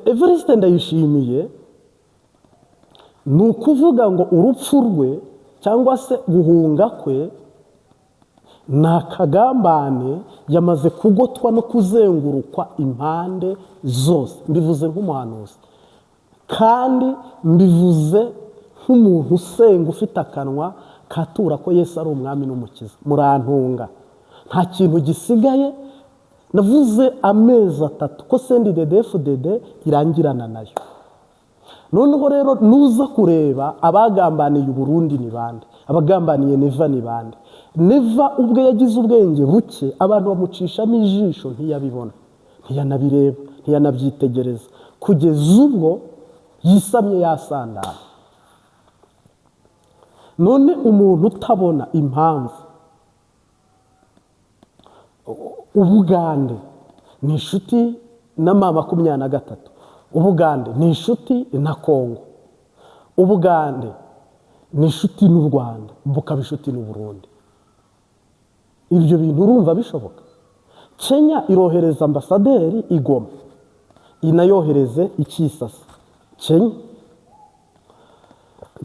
Evariste Ndayishimiye ni ukuvuga ngo urupfu rwe cyangwa se guhunga kwe ni akagambane yamaze kugotwa no kuzengurukwa impande zose. Mbivuze nk'umuhanuzi kandi mbivuze nk'umuntu usenga ufite akanwa katura ko Yesu ari umwami n'umukiza. Murantunga, nta kintu gisigaye. Navuze amezi 3 ko CNDD-FDD irangirana nayo. Noneho rero nuza kureba abagambaniye Burundi ni bande, abagambaniye Neva ni bande. Neva ubwe yagize ubwenge buke, abantu bamucishamo ijisho ntiyabibona, ntiyanabireba, ntiyanabyitegereza, kugeza ubwo yisamye yasandara. None umuntu utabona impamvu Ubugande ni inshuti na M23, Ubugande ni inshuti na Kongo, Ubugande ni inshuti n'u Rwanda, bukaba inshuti n'u Burundi. Ibyo bintu urumva bishoboka? Kenya irohereza ambasaderi i Goma, inayohereze i Kisasa. Kenya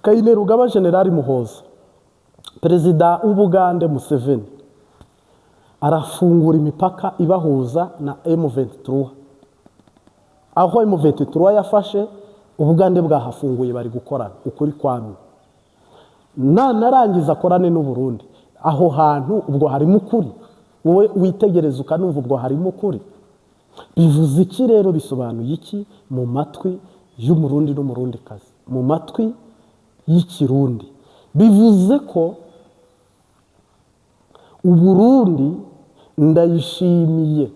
Kainerugaba General Muhoza, perezida w'Ubugande Museveni arafungura imipaka ibahuza na M23. Aho M23 yafashe, Ubugande bwahafunguye bari gukorana ukuri kwamwe. Narangiza akorane n'u Burundi, aho hantu ubwo harimo ukuri. Wowe witegereza ukanumva ubwo harimo ukuri. Bivuze iki rero? Bisobanuye iki mu matwi y'Umurundi n'Umurundikazi, mu matwi y'Ikirundi? Bivuze ko Uburundi Ndayishimiye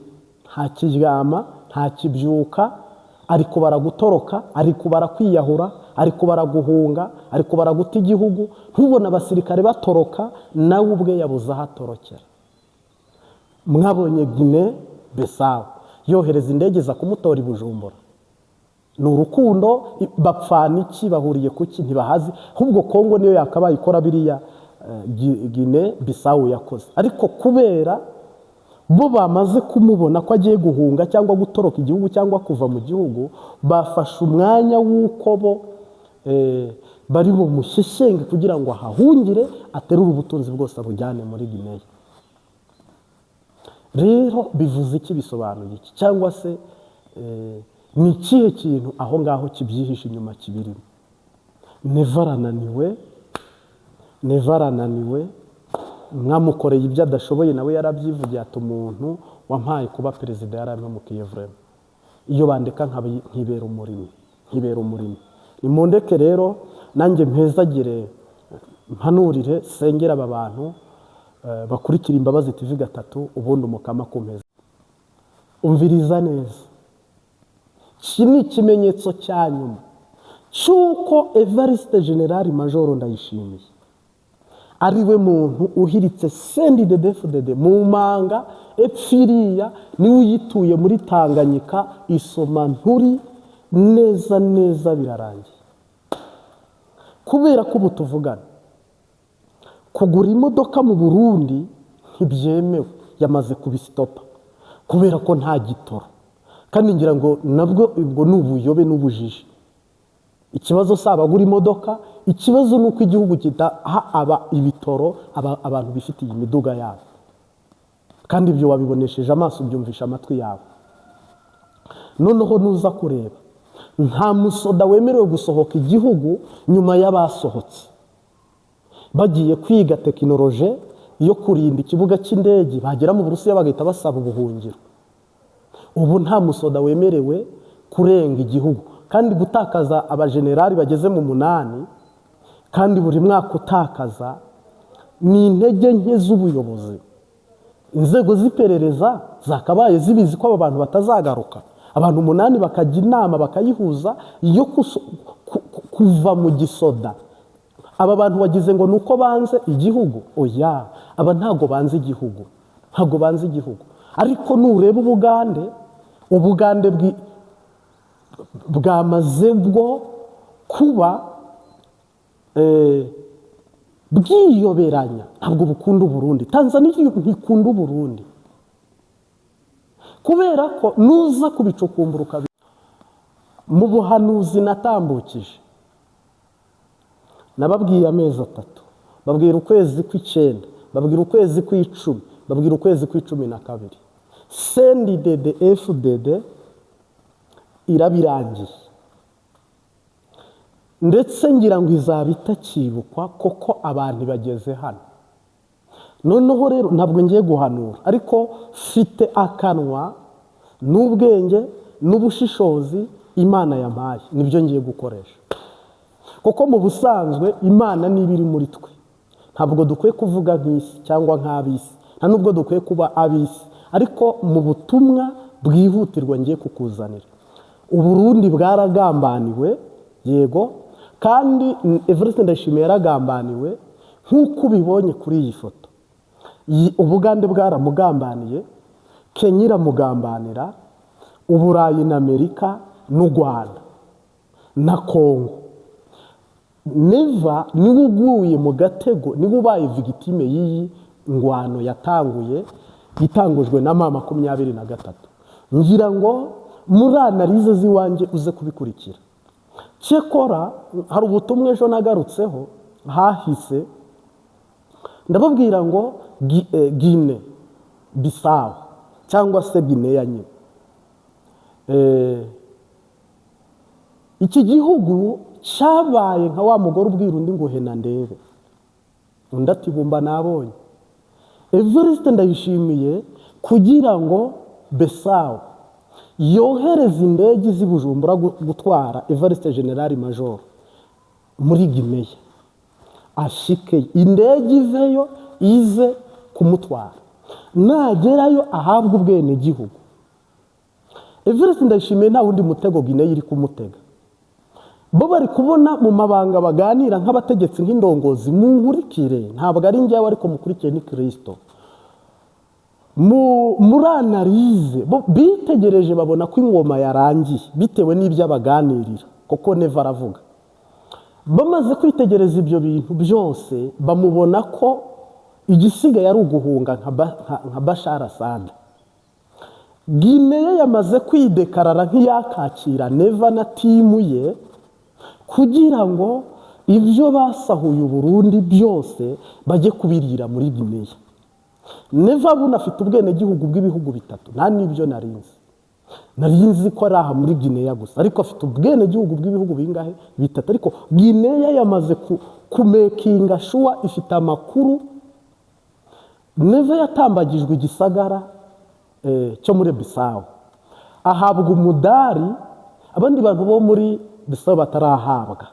nta kiryama, nta kibyuka, ariko baragutoroka, ariko barakwiyahura, ariko baraguhunga, ariko baraguta igihugu. Ntubona abasirikare batoroka, nawe ubwe yabuze aho atorokera. Mwabonye Guinée Bissau yohereza indege za kumutora i Bujumbura. Ni urukundo, bapfana iki, bahuriye kuki ntibahazi. Ahubwo Kongo niyo yakabaye ikora biriya Guinée Bissau yakoze, ariko kubera bo bamaze kumubona ko agiye guhunga cyangwa gutoroka igihugu cyangwa kuva mu gihugu, bafashe umwanya w'uko bo bari mu mushyeshenge kugira ngo ahahungire, aterure ubutunzi bwose abujyane muri Guinea. Rero bivuze iki? Bisobanuye iki? Cyangwa se ni ikihe kintu aho ngaho kibyihishe inyuma kibirimo? Neva arananiwe, mwamukoreye ibyo adashoboye, nawe yarabyivugiye ati umuntu wampaye kuba perezida yarampemukiye vrema. Iyo bandeka nkibera umurimo. Nimundeke rero nanjye mpezagire, mpanurire, sengera aba bantu bakurikira Imbabazi TV 3, ubundi umukama kumpeza. Umviriza neza, iki ni ikimenyetso cya nyuma cy'uko Evariste General Major Ndayishimiye ariwe muntu uhiritse CNDD-FDD mu manga epfiriya, niwe uyituye muri Tanganyika, isoma nturi neza birarangiye. Kubera ko ubu tuvugana, kugura imodoka mu Burundi ntibyemewe, yamaze kubisitopa kubera ko nta gitoro. Kandi ngira ngo nabwo ubwo ni ubuyobe n'ubujiji. Ikibazo si abagura imodoka, ikibazo ni uko igihugu kidaha aba ibitoro abantu bifitiye imiduga yabo. Kandi ibyo wabibonesheje amaso, byumvisha amatwi yabo. Noneho nuza kureba, nta musoda wemerewe gusohoka igihugu nyuma y'abasohotse bagiye kwiga tekinoloji yo kurinda ikibuga cy'indege, bagera mu Burusiya bagahita basaba ubuhungiro. Ubu nta musoda wemerewe kurenga igihugu, kandi gutakaza abajenerali bageze mu 8, kandi buri mwaka utakaza, ni intege nke z'ubuyobozi. Inzego z'iperereza zakabaye zibizi ko aba bantu batazagaruka. Abantu 8 bakajya inama bakayihuza yo kuva mu gisoda. Aba bantu wagize ngo nuko banze igihugu? Oya, aba ntago banze igihugu, ntago banze igihugu. Ariko nureba Ubugande bwamaze bwo kuba bwiyoberanya, ntabwo bukunda Burundi. Tanzania ntikunda Burundi, kubera ko nuza kubicukumbura mu buhanuzi natambukije nababwiye amezi 3, babwira ukwezi kw'Icyenda, babwira ukwezi kw'Icumi, babwira ukwezi kw'Icumi-na-2. CNDD FDD irabirangiye ndetse ngira ngo izaba itakibukwa koko abantu bageze hano. Noneho rero ntabwo ngiye guhanura, ariko mfite akanwa n'ubwenge n'ubushishozi Imana yampaye, nibyo ngiye gukoresha. Kuko mu busanzwe Imana niba iri muri twe, ntabwo dukwiye kuvuga nk'isi cyangwa nk'abisi, nta nubwo dukwiye kuba abisi, ariko mu butumwa bwihutirwa ngiye kukuzanira. Uburundi bwaragambaniwe, yego, kandi Evariste Ndayishimiye yaragambaniwe nk'uko ubibonye kuri iyi foto. Ubugande bwaramugambaniye, Kenya iramugambanira, Uburayi na Amerika n'u Rwanda na Kongo. Neva niwe uguye mu gatego, niwe ubaye victime y'iyi ngwano itangujwe na mama 23. Ngira ngo muri analize ziwanjye uze kubikurikira. Cyekora hari ubutumwa ejo nagarutseho hahise, ndababwira ngo Guinée Bissau cyangwa se Guinea nyine. Iki gihugu cyabaye nka wa mugore ubwira undi ngo hena ndebe, undi ati bumba nabonye. Evariste Ndayishimiye kugira ngo Bissau yohereza indege z'i Bujumbura gutwara Evariste General Major muri Guinea, ashike indege iveyo ize kumutwara, nagerayo ahabwa ubwene gihugu. Evariste Ndayishimiye nta wundi mutego Guinea iri kumutega. Bo bari kubona mu mabanga baganira nk'abategetsi nk'indongozi, mu nkurikire ntabwo ari njyewe ariko mukurikiye ni Kristo. Muri analize bitegereje babona ko ingoma yarangiye bitewe n'ibyo abaganirira, kuko Neva aravuga. Bamaze kwitegereza ibyo bintu byose bamubona ko igisigaye ari uguhunga nka Bashar Assad. Guinea yamaze kwidekarara nk'iyakakira Neva na timu ye kugira ngo ibyo basahuye Burundi byose bajye kubirira muri Guinea. Neva bunafite ubwene gihugu bw'ibihugu 3, nta nibyo narinzi ko ari aha muri Guinea gusa, ariko afite ubwene gihugu bw'ibihugu bingahe 3. Ariko Guinea yamaze kumekinga shuwa, ifite amakuru. Neva yatambagijwe igisagara cyo muri Bissau, ahabwa umudari abandi bantu bo muri Bissau batarahabwa.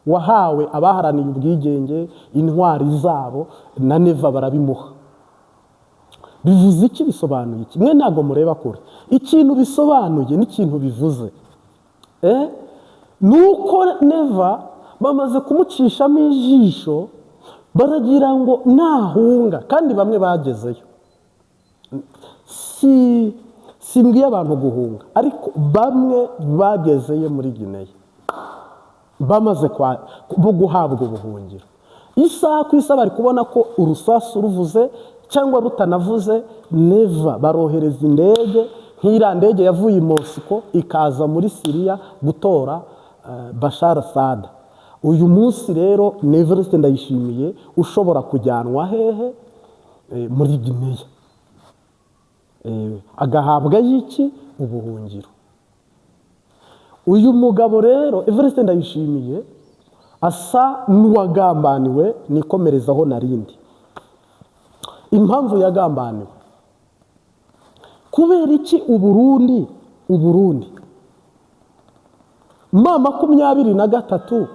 Wahawe abaharaniye ubwigenge, intwari zabo, na Neva barabimuha. Bivuze iki? Bisobanuye iki? Mwe ntago mureba kure. Ikintu bisobanuye n'ikintu bivuze nuko Neva bamaze kumucishamo ijisho, baragira ngo nahunga, kandi bamwe bagezeyo. Simbwiye abantu guhunga, ariko bamwe bagezeyo muri Guinea bamaze guhabwa ubuhungiro. Isaha ku isaha bari kubona ko urusasu ruvuze cyangwa rutanavuze, Neva barohereza indege nk'iriya ndege yavuye i Moscow ikaza muri Syria gutora Bashar Assad. Uyu munsi rero Evariste Ndayishimiye ushobora kujyanwa hehe? Muri Guinea, agahabwa y'iki? Ubuhungiro. Uyu mugabo rero Evariste Ndayishimiye asa n'uwagambaniwe, nikomerezaho narindi. Impamvu yagambaniwe kubera iki? Uburundi mama 23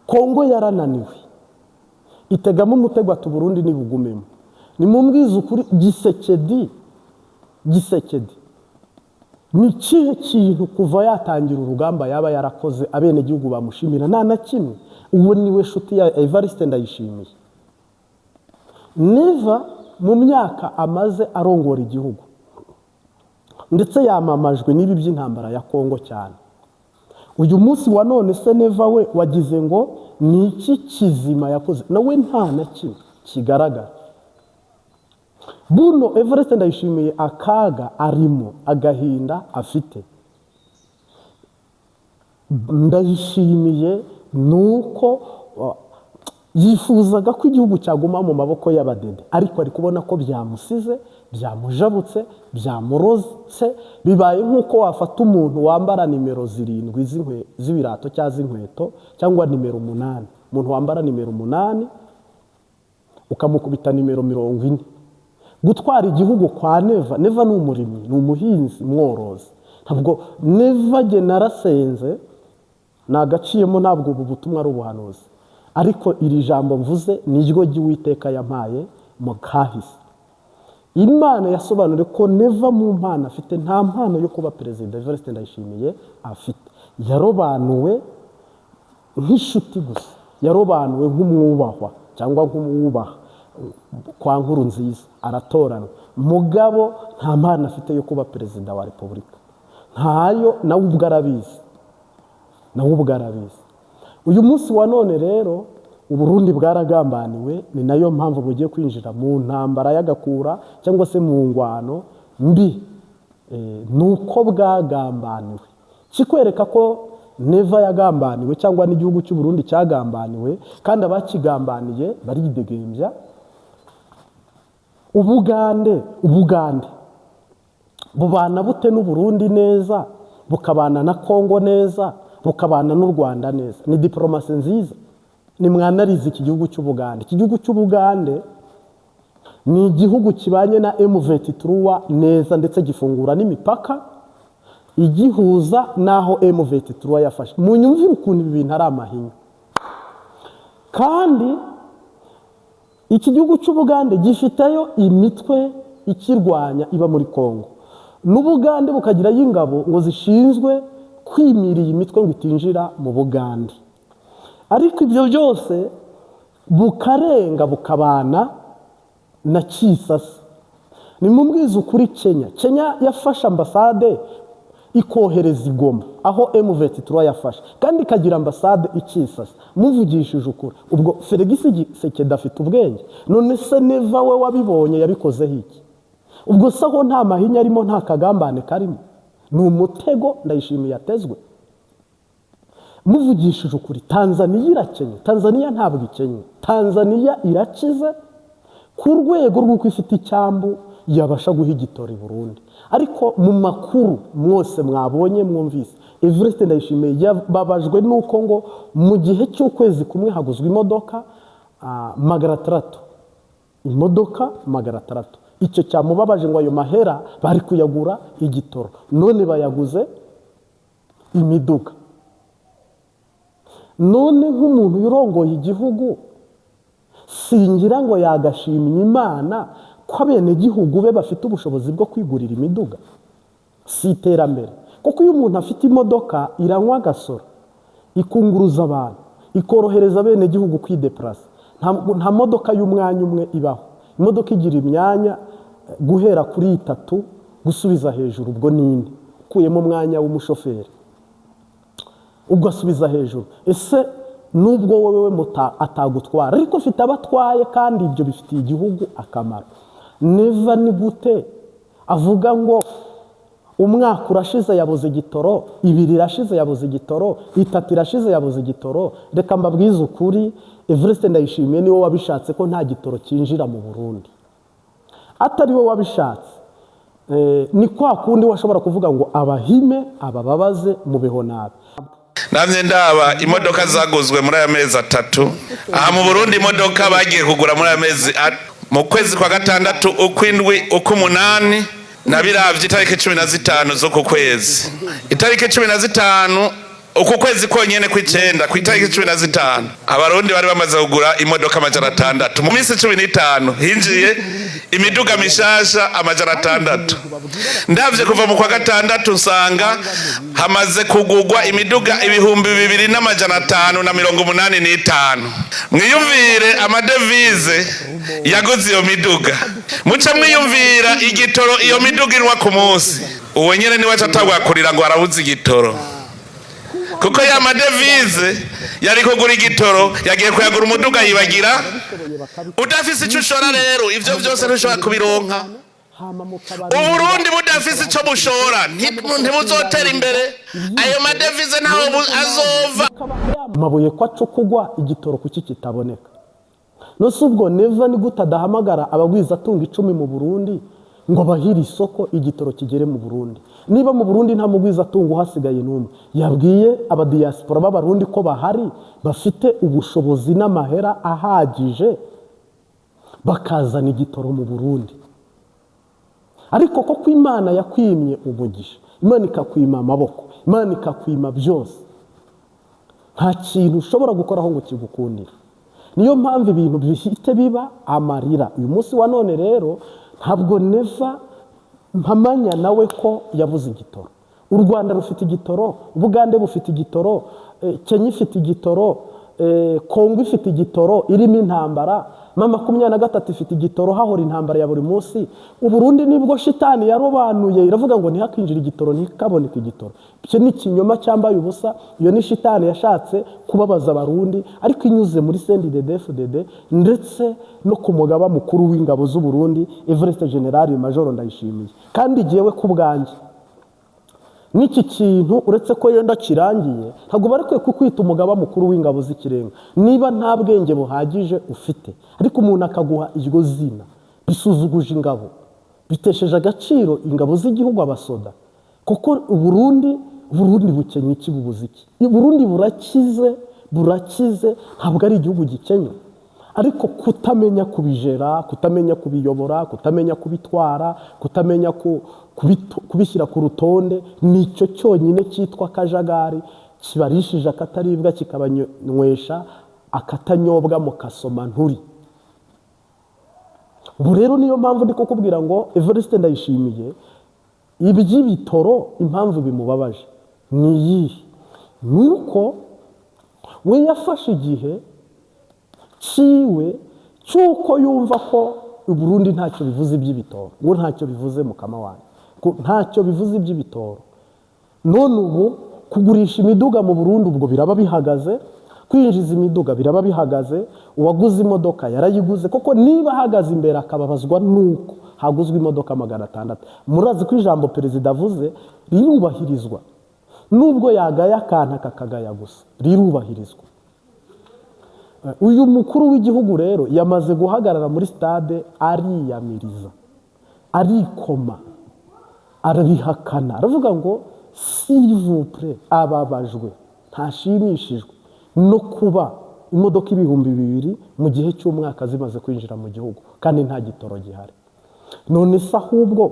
Kongo yarananiwe, itegamo umutego ati Burundi nibugumemo. Nimumbwiza ukuri, Gisekedi ni kihe kintu kuva yatangira urugamba yaba yarakoze abene gihugu bamushimira? Nta na kimwe. Uwo niwe shuti ya Evariste Ndayishimiye. Neva mu myaka amaze arongora igihugu ndetse yamamajwe n'ibi by'intambara ya Kongo cyane. Uyu munsi wa none se Neva we wagize ngo ni iki kizima yakoze? Nawe nta na kimwe kigaragara. Buno Evariste Ndayishimiye akaga arimo, agahinda afite, ndayishimiye nuko yifuzaga ko igihugu cyaguma mu maboko y'abadede, ariko ari kubona ko byamusize, byamujabutse, byamurose. Bibaye nk'uko wafata umuntu wambara nimero 7 z'ibirato cyangwa z'inkweto cyangwa nimero 8, umuntu wambara nimero 8 ukamukubita nimero 40. Gutwara igihugu kwa Neva ni umurimyi, ni umuhinzi mworozi. Ntabwo Neva jye narasenze nagaciyemo, ntabwo ubu butumwa ari ubuhanuzi, ariko iri jambo mvuze niryo ry'Uwiteka yampaye mu kahise. Imana yasobanuriye ko Neva mu mpano afite nta mpano yo kuba perezida. Evariste Ndayishimiye afite, yarobanuwe nk'inshuti gusa, yarobanuwe nk'umwubahwa cyangwa nk'umwubaha kwa Nkurunziza, aratoranwa. Mugabo nta mpano afite yo kuba perezida wa repubulika, ntayo. Nawe ubwo arabizi, Uyu munsi wa none rero Uburundi bwaragambaniwe, ni nayo mpamvu bugiye kwinjira mu ntambara y'agakura cyangwa se mu ngwano mbi. Nuko bwagambaniwe, kikwereka ko Neva yagambaniwe cyangwa n'igihugu cy'u Burundi cyagambaniwe, kandi abakigambaniye baridegembya. Ubugande bubana bute n'u Burundi neza, bukabana na Kongo neza, bukabana n'u Rwanda neza? Ni diplomasi nziza. Ni mwanarize iki gihugu cy'Ubugande. Iki gihugu cy'Ubugande ni igihugu kibanye na M23 neza, ndetse gifungura n'imipaka igihuza naho M23 yafashe. Munyumvire ukuntu ibi bintu ari amahinya. Kandi iki gihugu cy'Ubugande gifiteyo imitwe ikirwanya iba muri Kongo, n'Ubugande bukagira y'ingabo ngo zishinzwe kwimira iyi mitwe ngo itinjira mu Bugande. Ariko ibyo byose bukarenga bukabana na Kisasa. Nimumbwize ukuri, Kenya yafashe ambasade ikohereza i Goma aho M23 yafashe, kandi ikagira ambasade i Kisasa. Muvugishije ukuri, ubwo Felix Tshisekedi afite ubwenge? None se Neva we wabibonye yabikozeho iki? Ubwo se aho nta mahinya arimo, nta kagambane karimo? Ni umutego Ndayishimiye yatezwe. Muvugishije ukuri, Tanzania irakenye? Tanzania ntabwo ikenye. Tanzania irakize ku rwego rw'uko ifite icyambu yabasha guha igitoro i Burundi. Ariko mu makuru mwose mwabonye mwumvise, Evariste Ndayishimiye yababajwe nuko ngo mu gihe cy'ukwezi kumwe haguzwe imodoka 600. Imodoka 600. Icyo cyamubabaje ngo ayo mahera bari kuyagura igitoro, none bayaguze imiduga. None nk'umuntu yurongoye igihugu, singira ngo yagashimye Imana ko abenegihugu be bafite ubushobozi bwo kwigurira imiduga? Si iterambere? Kuko iyo umuntu afite imodoka iranywa agasoro, ikunguruza abantu, ikorohereza abenegihugu kwideplasa. Nta modoka y'umwanya umwe ibaho. Imodoka igira imyanya guhera kuri 3 gusubiza hejuru, ubwo nini ukuyemo umwanya w'umushoferi ubwo asubiza hejuru. Ese nubwo wowe atagutwara, ariko ufite abatwaye, kandi ibyo bifitiye igihugu akamaro. Neva ni gute avuga ngo umwaka urashize yabuze igitoro, 2 irashize yabuze igitoro, 3 irashize yabuze igitoro? Reka mbabwize ukuri, Evariste Ndayishimiye niwe wabishatse ko nta gitoro cyinjira mu Burundi. Atari we wabishatse, ni kwa kundi washobora kuvuga ngo abahime abababaze mubeho nabi. Namye ndaba imodoka zaguzwe muri aya mezi 3. Aha mu Burundi imodoka bagiye kugura muri aya mezi mu kwezi kwa 6, ukwindwi, ukw'umunani, nabiravye itariki 15 zo ku kwezi. Itariki 15 uku kwezi konyene kw'icenda, ku itariki 15 abarundi bari bamaze kugura imodoka 600. Mu minsi 15 hinjiye imiduga mishasha 600. Ndavye kuva mu kwa 6 nsanga hamaze kugurwa imiduga 2585. Mwiyumvire amadevize yaguze iyo miduga, muca mwiyumvira igitoro iyo miduga inwa ku munsi. Uwo nyene niwe atagwakurira ngo arabuze igitoro, kuko ya madevize yari kugura igitoro yagiye kuyagura umuduga yibagira. Udafise icyo ushora rero ivyo byose ntushobora kubironka. Uburundi budafise ico bushora ntibuzotera imbere, ayo madevize ntaho azova. Amabuye ko acukugwa igitoro kuki kitaboneka? Nose ubwo neva ni gute adahamagara abagwiza atunga 10 mu Burundi ngo bahire isoko igitoro kigere mu Burundi? Niba mu Burundi nta mugwiza atunga uhasigaye n'umwe, yabwiye abadiaspora b'abarundi ko bahari bafite ubushobozi n'amahera ahagije bakazana igitoro mu Burundi. Ariko ko Imana yakwimye umugisha, Imana ikakwima amaboko, Imana ikakwima byose, nta kintu ushobora gukoraho ngo kigukundire. Niyo mpamvu ibintu bihite biba amarira. Uyu munsi wa none rero ntabwo neva mpamanya nawe ko yabuze igitoro. U Rwanda rufite igitoro, Bugande bufite igitoro, Kenya ifite igitoro, Kongo ifite igitoro irimo intambara, mama 23 ifite igitoro hahora intambara ya buri munsi. U Burundi nibwo shitani yarobanuye iravuga ngo ntihakinjira igitoro ntikaboneka igitoro. Icyo ni kinyoma cyambaye ubusa, iyo ni shitani yashatse kubabaza abarundi, ariko inyuze muri CNDD-FDD ndetse no ku mugaba mukuru w'ingabo z'u Burundi Evariste General Major Ndayishimiye. Kandi jewe ku bwanjye n'iki kintu uretse ko yenda kirangiye ntabwo barekwe kukwita umugaba mukuru w'ingabo z'ikirenga niba nta bwenge buhagije ufite, ariko umuntu akaguha iryo zina bisuzuguje ingabo, bitesheje agaciro ingabo z'igihugu abasoda. Kuko Burundi bukenye iki bubuze iki? Burundi burakize ntabwo ari igihugu gikenye, ariko kutamenya kubijera, kutamenya kubiyobora, kutamenya kubitwara, kutamenya kubishyira ku rutonde, nicyo cyonyine cyitwa kajagari kibarishije akataribwa kikabanywesha akatanyobwa mu kasoma nturi. Ubu rero niyo mpamvu ndi kukubwira ngo Evariste Ndayishimiye iby'ibitoro impamvu bimubabaje ni iyihe? Nuko we yafashe igihe ciwe cyuko yumva ko Burundi ntacyo bivuze iby'ibitoro, ngo ntacyo bivuze mu kama wanyu, ntacyo bivuze iby'ibitoro. None ubu kugurisha imiduga mu Burundi ubwo biraba bihagaze, kwinjiza imiduga biraba bihagaze, uwaguze imodoka yarayiguze. Koko niba ahagaze imbere akababazwa nuko haguzwe imodoka 600, murazi ko ijambo perezida avuze rirubahirizwa, nubwo yagaya akana kakagaya gusa rirubahirizwa. Uyu mukuru w'igihugu rero yamaze guhagarara muri stade ariyamiriza, arikoma, arabihakana, aravuga ngo s'il vous plaît, ababajwe, ntashimishijwe no kuba imodoka 2,000 mu gihe cy'umwaka zimaze kwinjira mu gihugu kandi nta gitoro gihari. None se ahubwo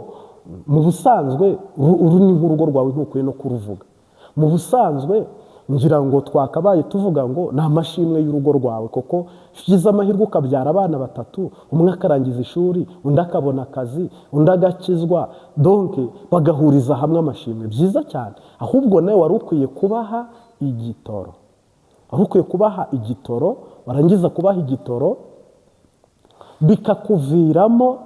mu busanzwe uru ni nk'urugo rwawe ntukwiye no kuruvuga. Mu busanzwe ngira ngo twakabaye tuvuga ngo ni amashimwe y'urugo rwawe, koko ugize amahirwe ukabyara abana 3, umwe akarangiza ishuri, undi akabona akazi, undi agakizwa, donc bagahuriza hamwe amashimwe, byiza cyane. Ahubwo nawe wari ukwiye kubaha igitoro, wari ukwiye kubaha igitoro, warangiza kubaha igitoro bikakuviramo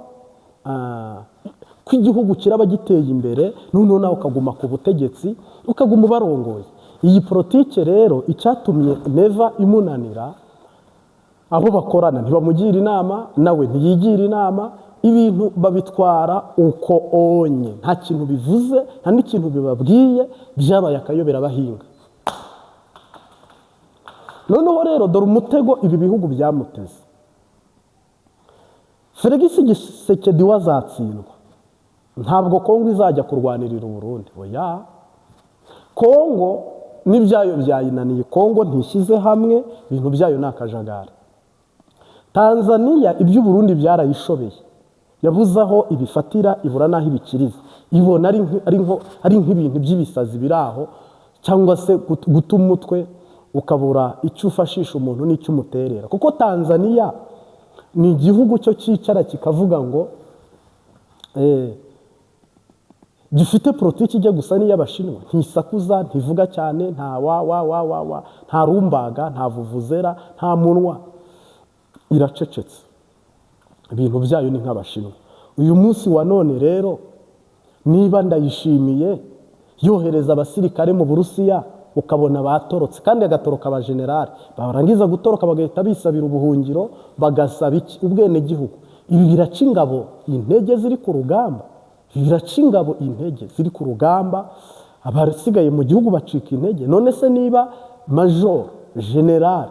ko igihugu kiraba giteye imbere, noneho nawe ukaguma ku butegetsi, ukaguma ubarongoye. Iyi politike rero icyatumye neva imunanira, abo bakorana ntibamugira inama, nawe ntiyigira inama, ibintu babitwara uko onye, nta kintu bivuze, nta n'ikintu bibabwiye, byabaye akayobera abahinga. Noneho rero dore umutego ibi bihugu byamuteze. Felix Tshisekedi wazatsindwa, ntabwo Kongo izajya kurwanirira Burundi, oya. Kongo n'ibyayo byayinaniye, Kongo ntishyize hamwe, ibintu byayo nakajagara. Tanzania ibyo Burundi byarayishobeye, yabuze aho ibifatira, ibura naho ibikiriza, ibona ari nk'ibintu by'ibisazi biraho, cyangwa se guta umutwe ukabura icyo ufashisha umuntu n'icyo umuterera. Kuko Tanzania ni igihugu cyo cyicara kikavuga ngo gifite politiki ijya gusa n'iy'Abashinwa, ntisakuza, ntivuga cyane, nta nta rumbaga, nta vuvuzera, nta munwa, iracecetse, ibintu byayo ni nk'Abashinwa. Uyu munsi wa none rero niba Ndayishimiye yohereza abasirikare mu Burusiya, ukabona batorotse, kandi agatoroka abajenerali, barangiza gutoroka bagahita bisabira ubuhungiro, bagasaba ubwene gihugu. ibi biraca ingabo intege ziri ku rugamba, ibi biraca ingabo intege ziri ku rugamba, abasigaye mu gihugu bacika intege. None se niba major general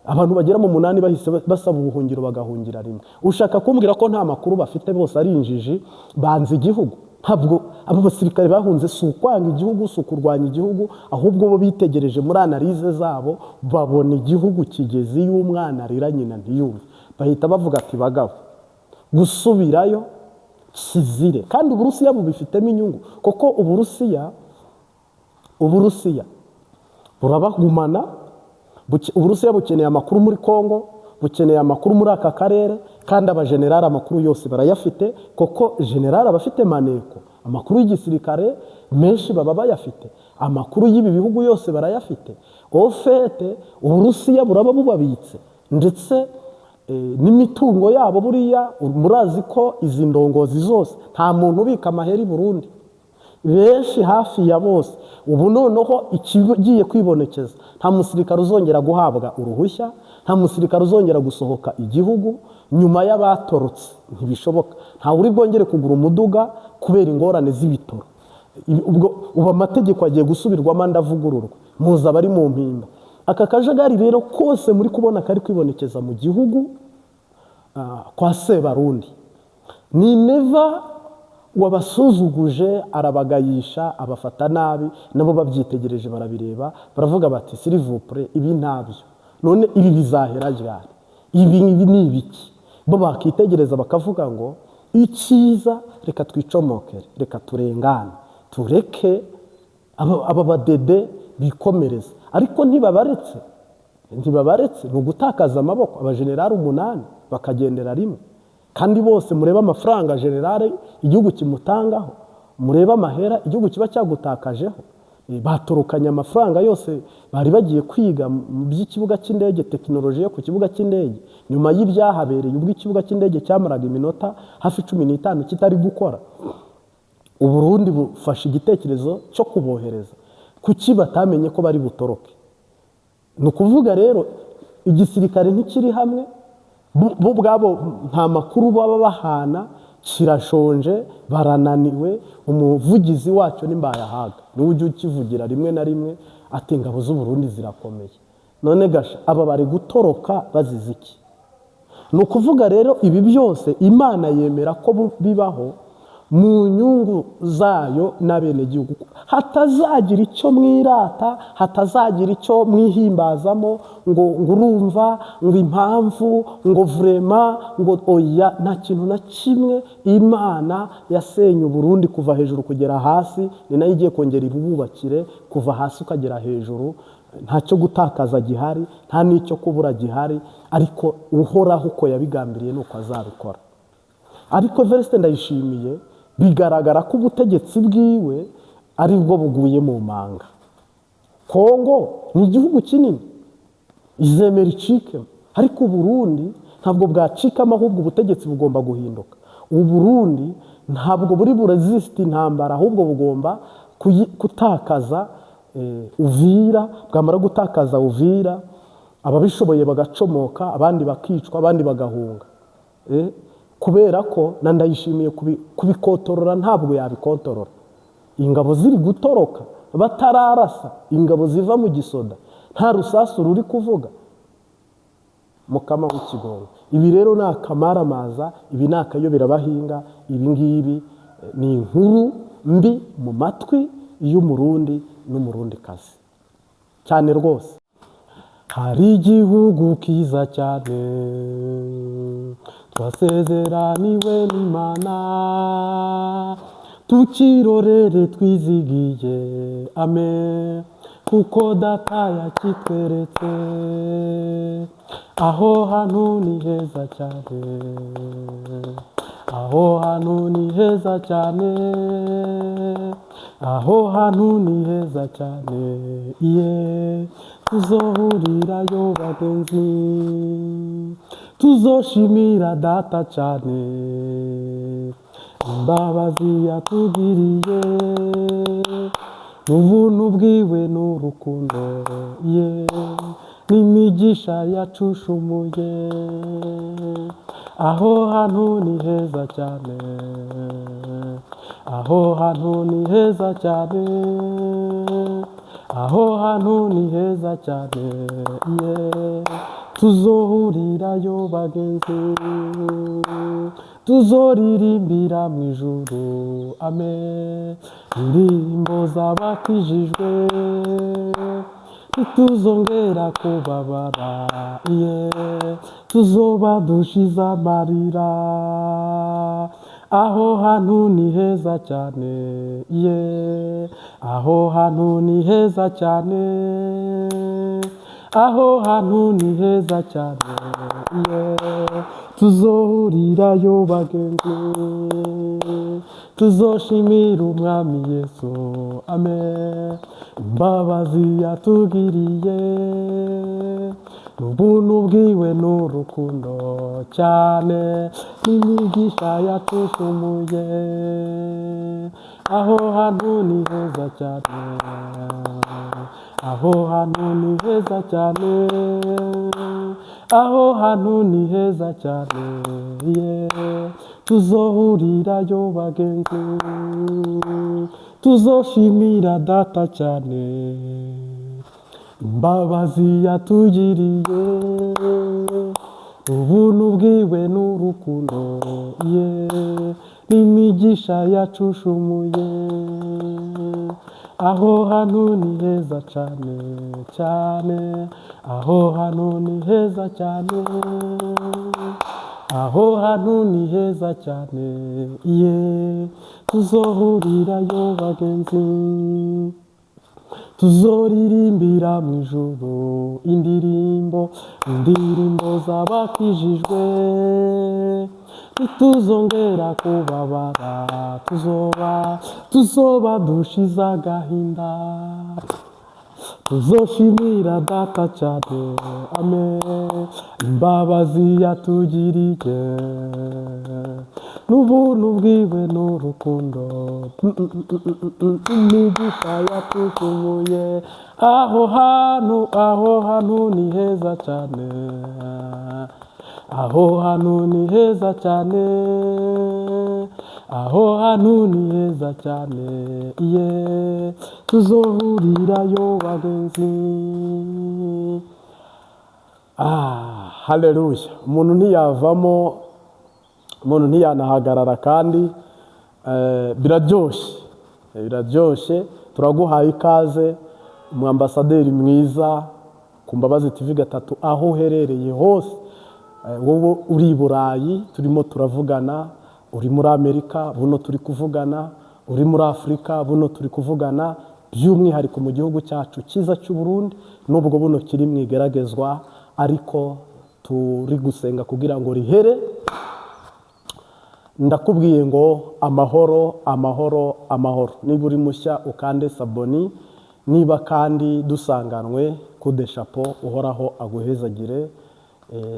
abantu bagera mu 8 bahise basaba ubuhungiro bagahungira rimwe, ushaka kumbwira ko nta makuru bafite, bose ari injiji, banze igihugu? Ntabwo abo basirikare bahunze si ukwanga igihugu, si ukurwanya igihugu, ahubwo bo bitegereje muri analize zabo babona igihugu kigeze y'umwana arira nyina ntiyumve, bahita bavuga ati bagabo gusubirayo kizire. Kandi Uburusiya bubifitemo inyungu, kuko Uburusiya burabagumana. Uburusiya bukeneye amakuru muri Kongo, bukeneye amakuru muri aka karere, kandi abajenerali amakuru yose barayafite, kuko generali abafite maneko, amakuru y'igisirikare menshi baba bayafite, amakuru y'ibi bihugu yose barayafite. Ofete Uburusiya buraba bubabitse, ndetse n'imitungo yabo. Buriya murazi ko izi ndongozi zose nta muntu ubika amaheri Burundi, benshi hafi ya bose. Ubu noneho ikigiye kwibonekeza, nta musirikare uzongera guhabwa uruhushya, nta musirikare uzongera gusohoka igihugu nyuma y'abatorotse, ntibishoboka. Nta uri bwongere kugura umuduga kubera ingorane z'ibitoro. Ubu amategeko agiye gusubirwamo ndavugururwa, muza bari mu mpimba. Aka kajagari rero kose muri kubona kari kwibonekeza mu gihugu kwa Sebarundi, ni neva wabasuzuguje, arabagayisha, abafata nabi, nabo babyitegereje barabireba, baravuga bati s'il vous plaît, ibi ntabyo, none ibi bizahera ryari, ibi ni ibiki? Bo bakitegereza bakavuga ngo icyiza reka twicomokere, reka turengane, tureke aba badede bikomereza. Ariko ntibabaretse, ni ugutakaza amaboko. Abajenerali 8 bakagendera rimwe, kandi bose mureba amafaranga generale igihugu kimutangaho, mureba amahera igihugu kiba cyagutakajeho. Batorokanye amafaranga yose bari bagiye kwiga mu by'ikibuga cy'indege, tekinoloji yo ku kibuga cy'indege, nyuma y'ibyahabereye ubwo ikibuga cy'indege cyamaraga iminota hafi 15 kitari gukora. Uburundi bufashe igitekerezo cyo kubohereza, kuki batamenye ko bari butoroke? Ni ukuvuga rero igisirikare ntikiri hamwe, bo bwabo nta makuru baba bahana, kirashonje, barananiwe. Umuvugizi wacyo nimbayahaga niwe ujya ukivugira rimwe na rimwe ati ingabo z'u Burundi zirakomeye. None gasha aba bari gutoroka bazize iki? Ni ukuvuga rero ibi byose Imana yemera ko bibaho mu nyungu zayo n'abenegihugu, hatazagira icyo mwirata, hatazagira icyo mwihimbazamo ngo urumva, ngo impamvu, ngo vrema, ngo oya. Nta kintu na kimwe. Imana yasenye Burundi kuva hejuru kugera hasi, ni nayo igiye kongera ibubakire kuva hasi ukagera hejuru. Nta cyo gutakaza gihari, nta n'icyo kubura gihari, ariko uhoraho uko yabigambiriye nuko azabikora. Ariko Evariste Ndayishimiye bigaragara ko ubutegetsi bwiwe ari bwo buguye mu manga. Kongo ni igihugu kinini, izemera icikemo, ariko Burundi ntabwo bwacikamo, ahubwo ubutegetsi bugomba guhinduka. Burundi ntabwo buri buresiste intambara, ahubwo bugomba gutakaza Uvira. Bwamara gutakaza Uvira, ababishoboye bagacomoka, abandi bakicwa, abandi bagahunga. Kubera ko na Ndayishimiye kubikotorora ntabwo yabikontorora. Ingabo ziri gutoroka batararasa, ingabo ziva mu gisoda, nta rusasu ruri kuvuga. Mukama w'ikigongo, ibi rero ni akamaramaza, ibi ni akayobera bahinga. Ibi ngibi ni inkuru mbi mu matwi y'Umurundi n'Umurundikazi cyane rwose. Hari igihugu kiza cyane twasezeraniwe n'Imana, tukirorere twizigiye, amen, kuko data yakitweretse. Aho hantu ni heza cyane, aho hantu ni heza cyane, aho hantu ni heza cyane, iye tuzohurirayo bagenzi, tuzoshimira data cyane imbabazi yatugiriye, n'ubuntu bwiwe n'urukundo, ye n'imigisha yacushumuye. aho hantu ni heza cyane, aho hantu ni heza cyane, aho hantu ni heza cyane, tuzohurirayo bagenzi, tuzoririmbira mu ijuru, amen, indirimbo z'abakijijwe, ntituzongera kubabara, tuzoba dushize amarira, aho hantu ni heza cyane, aho hantu ni heza cyane, aho hantu ni heza cyane, tuzohurirayo bagenzi, tuzoshimira umwami Yesu, amen, imbabazi yatugiriye, n'ubuntu bwiwe n'urukundo cyane, n'imigisha yatushumuye, aho hantu ni heza cyane, aho hantu ni heza cyane, aho hantu ni heza cyane, tuzohurirayo bagenzi, tuzoshimira data cyane, imbabazi yatugiriye, ubuntu bwiwe n'urukundo, n'imigisha yacushumuye, aho hantu ni heza cyane cyane, aho hantu ni heza cyane, aho hantu ni heza cyane, tuzohurirayo bagenzi, tuzoririmbira mu ijuru indirimbo z'abakijijwe, ntituzongera kubabara, tuzoba dushize agahinda, tuzoshimira data cyane, amen, imbabazi yatugiriye, n'ubuntu bwiwe n'urukundo, imigisha yatushumuye, aho hantu ni heza cyane, aho hantu ni heza cyane, aho hantu ni heza cyane, tuzohurirayo bagenzi. Haleluya. Umuntu ntiyanahagarara kandi biraryoshye, turaguhaye ikaze umwambasaderi mwiza ku Mbabazi TV gatatu, aho uherereye hose, wowe uri i Burayi turimo turavugana, uri muri Amerika buno turi kuvugana, uri muri Afurika buno turi kuvugana, by'umwihariko mu gihugu cyacu cyiza cy'u Burundi, nubwo buno kiri mu igeragezwa ariko turi gusenga kugira ngo rihere. Ndakubwiye ngo amahoro, amahoro, amahoro. Niba uri mushya ukande saboni, niba kandi dusanganwe kude chapeau, uhoraho aguhezagire.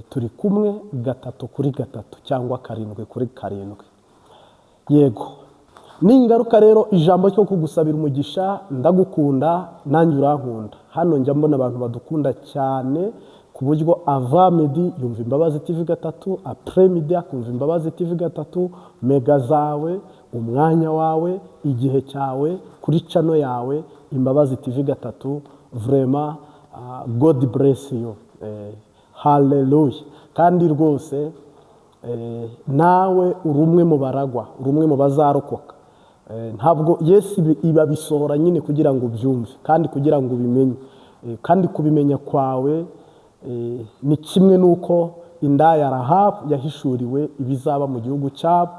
Turi kumwe 3x3 cyangwa 7x7. Yego, ningaruka rero ijambo cyo kugusabira umugisha, ndagukunda nanjye urankunda. Hano njya mbona abantu badukunda cyane ku buryo ava midi yumva Imbabazi TV gatatu, après midi akumva Imbabazi TV gatatu, mega zawe, umwanya wawe, igihe cyawe kuri channel yawe Imbabazi TV gatatu. Vraiment God bless you. Hallelujah. Kandi rwose nawe urumwe mu baragwa, urumwe mu bazarokoka. Ntabwo Yesu ibabisohora nyine kugira ngo ubyumve kandi kugira ngo ubimenye, kandi kubimenya kwawe ni kimwe nuko indaya Rahabu yahishuriwe ibizaba mu gihugu cyabo,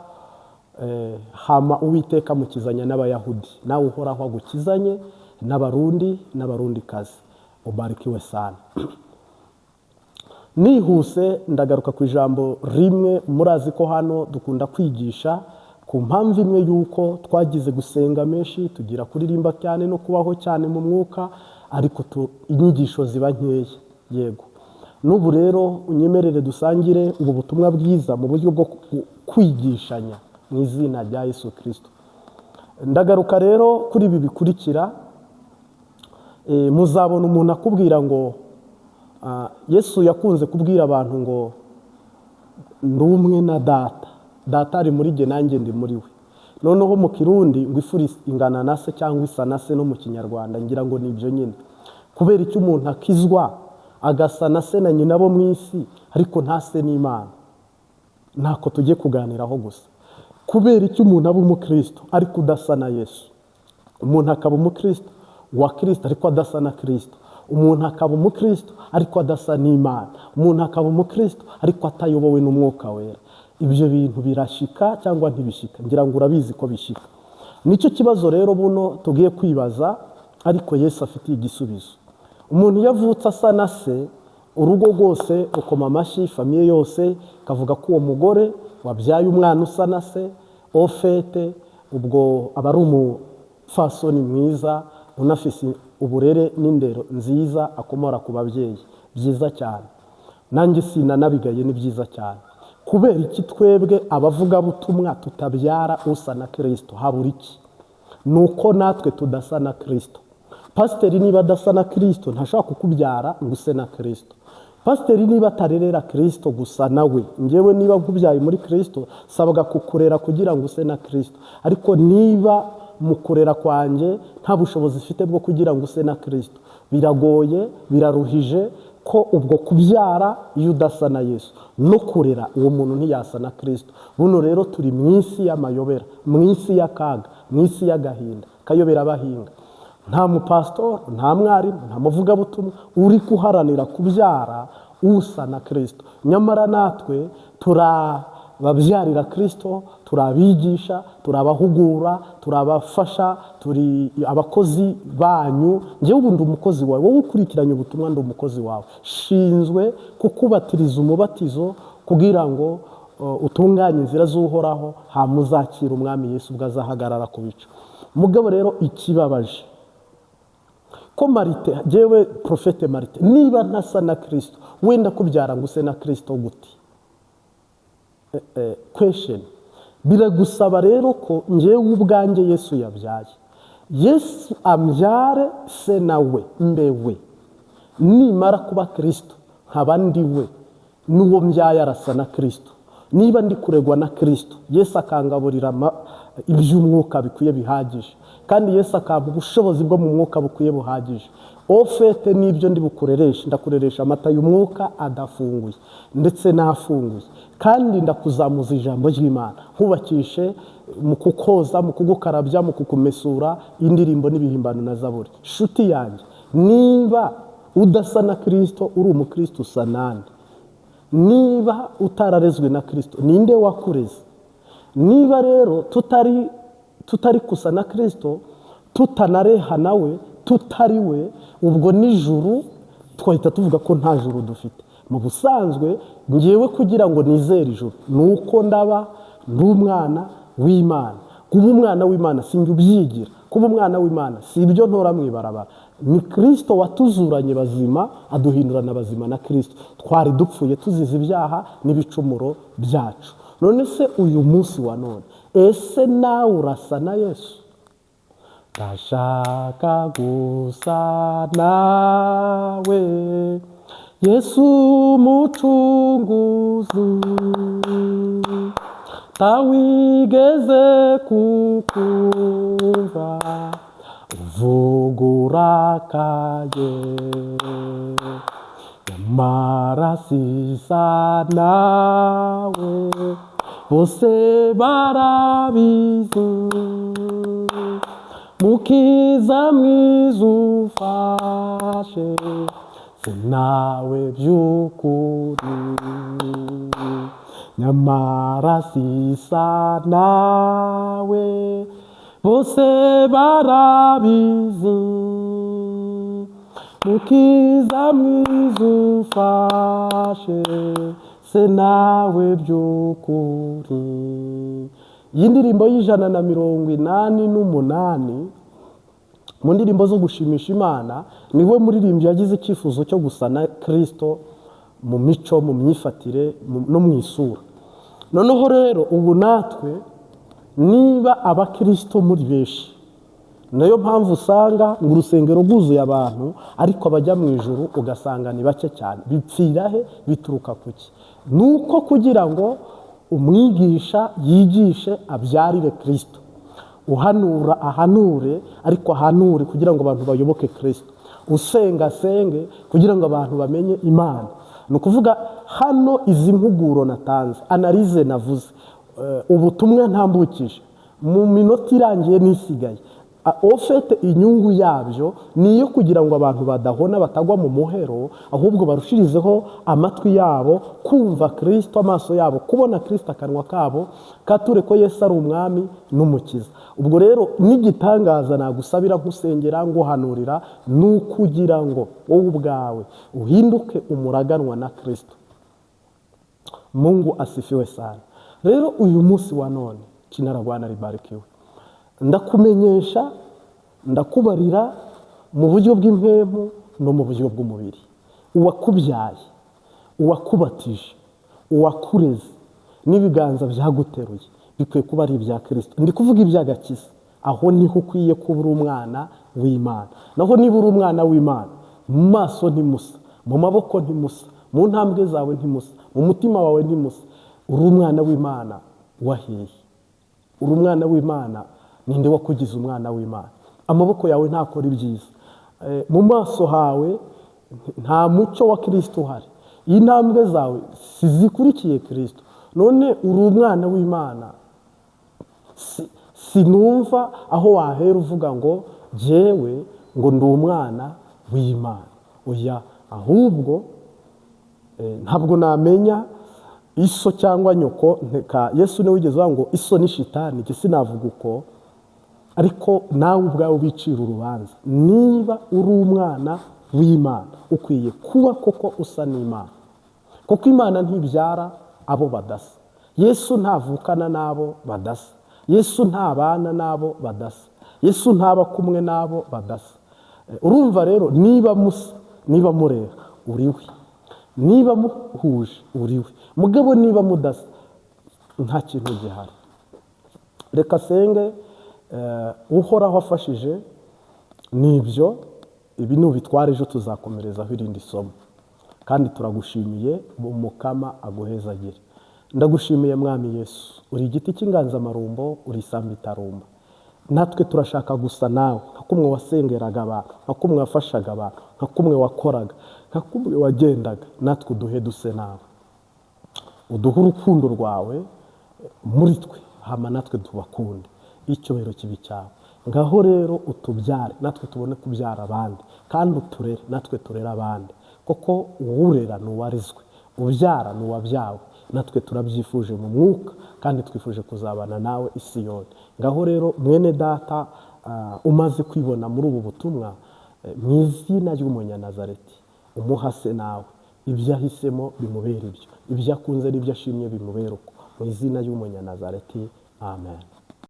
hama Uwiteka mukizanya n'Abayahudi, nawe uhoraho agukizanye n'Abarundi n'Abarundikazi. Ubarikiwe sana. Nihuse ndagaruka ku ijambo rimwe. Murazi ko hano dukunda kwigisha ku mpamvu imwe yuko twagize gusenga menshi, tugira kuririmba cyane no kubaho cyane mu mwuka, ariko inyigisho ziba nkeya. Yego, n'ubu rero unyemerere dusangire ubu butumwa bwiza mu buryo bwo kwigishanya mu izina rya Yesu Kristo. Ndagaruka rero kuri ibi bikurikira. Muzabona umuntu akubwira ngo Yesu yakunze kubwira abantu ngo ndi umwe na data, data ari muri jye nanjye ndi muri we. Noneho mu kirundi ngo ifu ingana na se cyangwa isa na se, no mu kinyarwanda ngira ngo ni ibyo nyine. Kubera icyo umuntu akizwa agasa na se na nyina bo mu isi ariko ntase n'Imana, ntako tujye kuganiraho gusa. Kubera icyo umuntu aba umukristo ariko udasa na Yesu, umuntu akaba umukristo wa Kristo ariko adasa na Kristo, umuntu akaba umukristo ariko adasa n'Imana, umuntu akaba umukristo ariko atayobowe n'Umwuka Wera. Ibyo bintu birashika cyangwa ntibishika? Ngira ngo urabizi ko bishika. Nicyo kibazo rero buno tugiye kwibaza, ariko Yesu afitiye igisubizo. Umuntu yavutse asa na se, urugo rwose ukoma amashyi, famiye yose kavuga ko uwo mugore wabyaye umwana usa na se, ofete ubwo aba ari umufasoni mwiza unafise uburere n'indero nziza akomora ku babyeyi. Byiza cyane, nanjye sinanabigaye, ni byiza cyane. Kubera iki twebwe abavugabutumwa tutabyara usa na Kristo? Habura iki? Nuko natwe tudasa na Kristo. Pasiteri niba adasa na Kristo ntashobora kukubyara ngo use na Kristo. Pasiteri niba atarerera Kristo gusa nawe, njyewe niba nkubyaye muri Kristo sabwa kukurera kugira ngo use na Kristo. Ariko niba mu kurera kwanjye nta bushobozi ufite bwo kugira ngo use na Kristo, biragoye, biraruhije ko ubwo kubyara iyo udasa na Yesu no kurera uwo muntu ntiyasa na Kristo. Buno rero turi mu isi y'amayobera, mu isi y'akaga, mu isi y'agahinda kayobera abahinga. Nta mupastor, nta mwarimu, nta muvugabutumwa uri kuharanira kubyara usa na Kristo. Nyamara natwe turababyarira Kristo, turabigisha, turabahugura, turabafasha, turi abakozi banyu. Njyewe ubu ndi umukozi wawe, wowe ukurikiranye ubutumwa ndi umukozi wawe. Shinzwe kukubatiriza umubatizo kugira ngo utunganye inzira z'uhoraho, hamuzakira umwami Yesu ubwo azahagarara ku bicu. Mugabo rero ikibabaje ko Marite, jewe Profete Marite, niba ntasa na Kristo, wenda kubyara ngo use na Kristo gute? Question. Biragusaba rero ko njyewe ubwanjye Yesu yabyaye, Yesu ambyare se nawe mbewe, nimara kuba Kristo nkaba ndi we, n'uwo mbyaye arasa na Kristo. Niba ndi kuregwa na Kristo, Yesu akangaburira iby'umwuka bikwiye bihagije, kandi Yesu akampa ubushobozi bwo mu mwuka bukwiye buhagije. Ofete nibyo ndi bukureresha, ndakureresha amata y'umwuka adafunguye ndetse n'afunguye, kandi ndakuzamuza ijambo ry'Imana, nkubakishe mu kukoza, mu kugukarabya, mu kukumesura indirimbo n'ibihimbano na zaburi. Shuti yanjye, niba udasa na Kristo uri umukristo usa nande? Niba utararezwe na Kristo ninde wakureze? Niba rero tutari kusa na Kristo, tutanareha nawe, tutari we, ubwo nijuru twahita tuvuga ko nta juru dufite. Mu busanzwe ngewe kugira ngo nizere ijuru nuko ndaba ndi umwana w'Imana. Kuba umwana w'Imana sinjye ubyigira, kuba umwana w'Imana si ibyo ntora mu ibarabara. Ni Kristo watuzuranye bazima, aduhindurana bazima na Kristo. Twari dupfuye tuzize ibyaha n'ibicumuro byacu. None se uyu munsi wa none, ese nawe urasa na Yesu? Ndashaka gusa nawe Yesu mucunguzi, tawigeze kukumva uvugura kaye, nyamara sisa nawe bose barabizi. Mukiza mwiza ufashe sinawe by'ukuri, nyamara sisa nawe bose barabizi. Mukiza mwiza ufashe sinawe by'ukuri. Iyi ndirimbo y'188 mu ndirimbo zo gushimisha Imana, niwe muririmbyi yagize icyifuzo cyo gusa na Kristo mu mico, mu myifatire no mu isura. Noneho rero ubu natwe niba abakristo muri benshi nayo mpamvu usanga ngo urusengero rwuzuye abantu ariko abajya mu ijuru ugasanga ni bake cyane. Bipfira he? Bituruka kuki? Nuko kugira ngo umwigisha yigishe abyarire Kristo, uhanura ahanure, ariko ahanure kugira ngo abantu bayoboke Kristo, usenga asenge kugira ngo abantu bamenye Imana. Ni ukuvuga hano izi mpuguro natanze, analize navuze, ubutumwa ntambukije mu minota irangiye n'isigaye, ofete inyungu yabyo niyo kugira ngo abantu badahona batagwa mu muhero, ahubwo barushirizeho amatwi yabo kumva Kristo, amaso yabo kubona Kristo, akanwa kabo kature ko Yesu ari umwami n'umukiza. Ubwo rero n'igitangaza nagusabira nkusengera nguhanurira ni ukugira ngo wowe ubwawe uhinduke umuraganwa na Kristo. Mungu asifiwe sana. Rero uyu munsi wa none jina la Bwana libarikiwe. Ndakumenyesha, ndakubarira mu buryo bw'impemu no mu buryo bw'umubiri, uwakubyaye, uwakubatije, uwakureze n'ibiganza byaguteruye bikwiye kuba ari ibya Kristo. Ndi kuvuga iby'agakiza. Aho niho ukwiye kuba uri umwana w'Imana. Naho niba uri umwana w'Imana, mu maso ntimusa, mu maboko ntimusa, mu ntambwe zawe ntimusa, mu mutima wawe ntimusa. Uri umwana w'Imana wahehe? Uri umwana w'Imana, ninde wakugize umwana w'Imana? Amaboko yawe ntakora ibyiza, mu maso hawe nta mucyo wa Kristo uhari, intambwe zawe sizikurikiye Kristo. None uri umwana w'Imana, sinumva aho wahera uvuga ngo jewe ngo ndi umwana w'Imana. Oya, ahubwo ntabwo namenya iso cyangwa nyoko. Yesu niwe wigeze ngo iso ni shitani, njye sinavuga uko, ariko nawe ubwawe ubicira urubanza. Niba uri umwana w'Imana, ukwiye kuba koko usa n'Imana, kuko Imana ntibyara abo badasa. Yesu ntavukana n'abo badasa. Yesu ntabana n'abo badasa. Yesu ntaba kumwe n'abo badasa. Urumva rero, niba musa, niba mureba, uri we. Niba muhuje, uri we. Mugabo niba mudasa, nta kintu gihari. Reka senge uhoraho afashije nibyo. Ibi nubitwara ejo tuzakomerezaho irindi somo, kandi turagushimiye umukama aguhezagire. Ndagushimiye mwami Yesu, uri igiti cy'inganzamarumbo, uri isambu itarumba. Natwe turashaka gusa nawe, nka kumwe wasengeraga abantu, nka kumwe wafashaga abantu, nka kumwe wakoraga, nka kumwe wagendaga. Natwe uduhe duse nawe, uduhe urukundo rwawe muri twe, hama natwe tubakunde. Icyubahiro kibi cyawe. Ngaho rero utubyare, natwe tubone kubyara abandi, kandi uturere, natwe turere abandi. Koko uwurera n'uwarizwe, ubyara n'uwabyawe. Natwe turabyifuje mu mwuka, kandi twifuje kuzabana nawe i Siyoni. Ngaho rero mwene data umaze kwibona muri ubu butumwa, mu izina ry'Umunyanazareti umuhase nawe, ibyo ahisemo bimubera ibyo, ibyo akunze n'ibyo ashimye bimubera uko, mu izina ry'Umunyanazareti, amen.